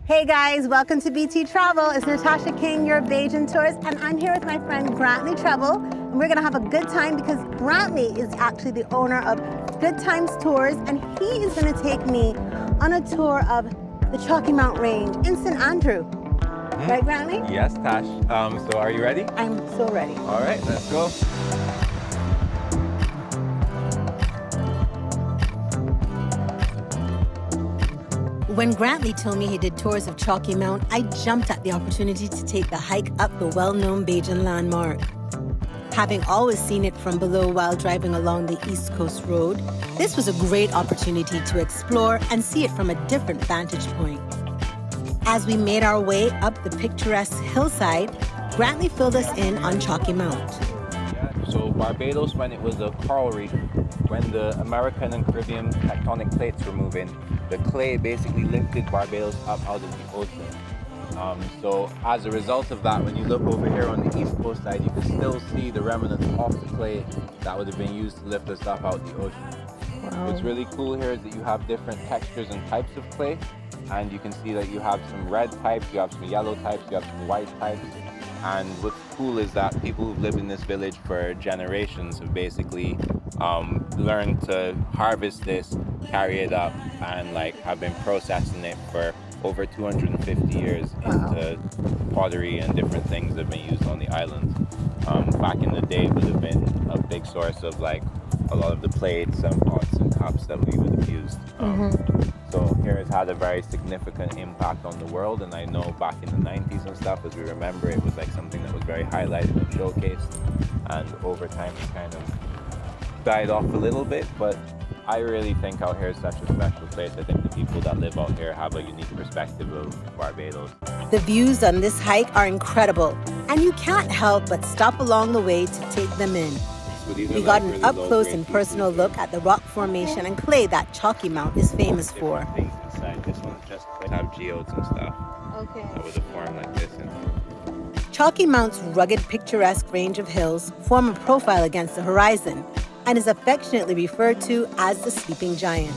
Hey guys, welcome to BT Travel. It's Natasha King, your Bajan tourist, and I'm here with my friend Grantley Trebble, and we're gonna have a good time because Grantley is actually the owner of Good Times Tours, and he is gonna take me on a tour of the Chalky Mount Range in St. Andrew. Right, Grantley? Yes, Tash. So are you ready? I'm so ready. All right, let's go. When Grantley told me he did tours of Chalky Mount, I jumped at the opportunity to take the hike up the well-known Bajan landmark. Having always seen it from below while driving along the East Coast Road, this was a great opportunity to explore and see it from a different vantage point. As we made our way up the picturesque hillside, Grantley filled us in on Chalky Mount. So Barbados, when it was a coral reef, when the American and Caribbean tectonic plates were moving, the clay basically lifted Barbados up out of the ocean. So as a result of that, when you look over here on the east coast side, you can still see the remnants of the clay that would have been used to lift us up out the ocean. Wow. What's really cool here is that you have different textures and types of clay, and you can see that you have some red types, you have some yellow types, you have some white types. And what's cool is that people who've lived in this village for generations have basically learned to harvest this, carry it up, and have been processing it for over 250 years into pottery and different things that have been used on the island. Back in the day, it would have been a big source of a lot of the plates and pots and cups that we would have used. So here it's had a very significant impact on the world, and I know back in the 90s and stuff, as we remember, it was something that was very highlighted and showcased, and over time it kind of died off a little bit, but I really think out here is such a special place. I think the people that live out here have a unique perspective of Barbados. The views on this hike are incredible, and you can't help but stop along the way to take them in. We got an up-close and personal look at the rock formation and clay that Chalky Mount is famous for. Things inside. This one just have geodes and stuff. Okay. That would have formed like this. Chalky Mount's rugged, picturesque range of hills form a profile against the horizon and is affectionately referred to as the Sleeping Giant.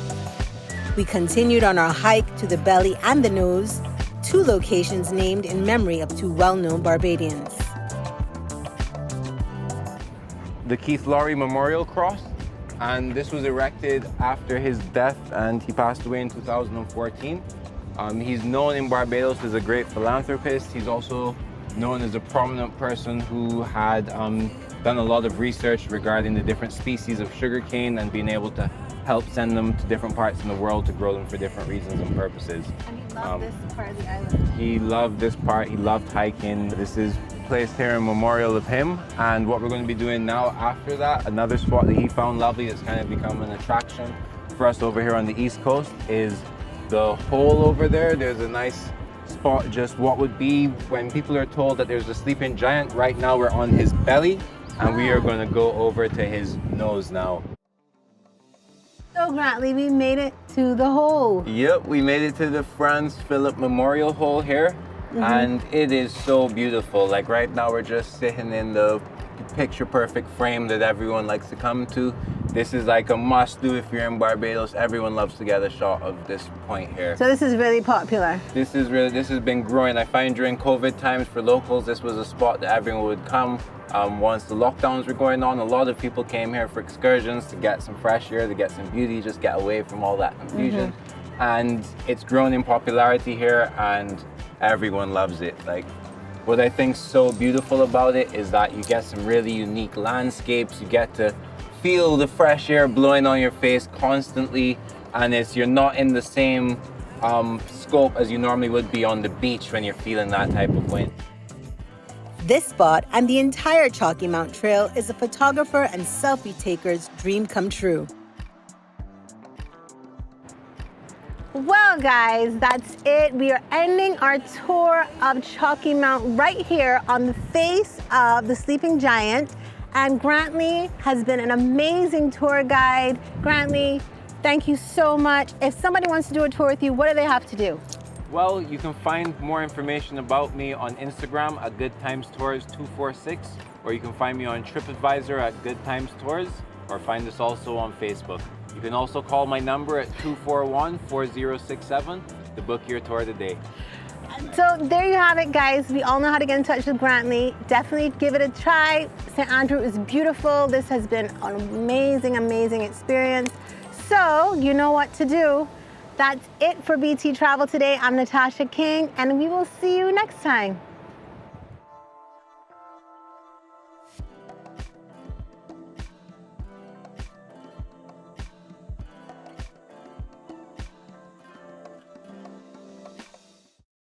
We continued on our hike to the Belly and the Nose, two locations named in memory of two well-known Barbadians. The Keith Laurie Memorial Cross, and this was erected after his death, and he passed away in 2014. He's known in Barbados as a great philanthropist. He's also known as a prominent person who had done a lot of research regarding the different species of sugarcane and being able to help send them to different parts in the world to grow them for different reasons and purposes. And he loved this part of the island. He loved this part, he loved hiking. This is placed here in memorial of him, and what we're going to be doing now after that, another spot that he found lovely that's kind of become an attraction for us over here on the east coast is the hole over there. There's a nice spot, just what would be when people are told that there's a sleeping giant. Right now we're on his belly, and we are going to go over to his nose now. So Grantley, we made it to the hole. Yep, we made it to the Franz Philip Memorial Hole here. And it is so beautiful. Right now we're just sitting in the picture perfect frame that everyone likes to come to. This is a must do if you're in Barbados. Everyone loves to get a shot of this point here. So this is really popular. This has been growing. I find during COVID times for locals, this was a spot that everyone would come. Once the lockdowns were going on, a lot of people came here for excursions to get some fresh air, to get some beauty, just get away from all that confusion. And it's grown in popularity here, and everyone loves it. What I think's so beautiful about it is that you get some really unique landscapes. You get to feel the fresh air blowing on your face constantly, and you're not in the same scope as you normally would be on the beach when you're feeling that type of wind. This spot and the entire Chalky Mount Trail is a photographer and selfie taker's dream come true. Well, guys, that's it. We are ending our tour of Chalky Mount right here on the face of the Sleeping Giant. And Grantley has been an amazing tour guide. Grantley, thank you so much. If somebody wants to do a tour with you, what do they have to do? Well, you can find more information about me on Instagram at Good Times Tours 246, or you can find me on TripAdvisor at Good Times Tours, or find us also on Facebook. You can also call my number at 241-4067 to book your tour today. So there you have it, guys. We all know how to get in touch with Grantley. Definitely give it a try. St. Andrew is beautiful. This has been an amazing, amazing experience. So you know what to do. That's it for BT Travel today. I'm Natasha King, and we will see you next time.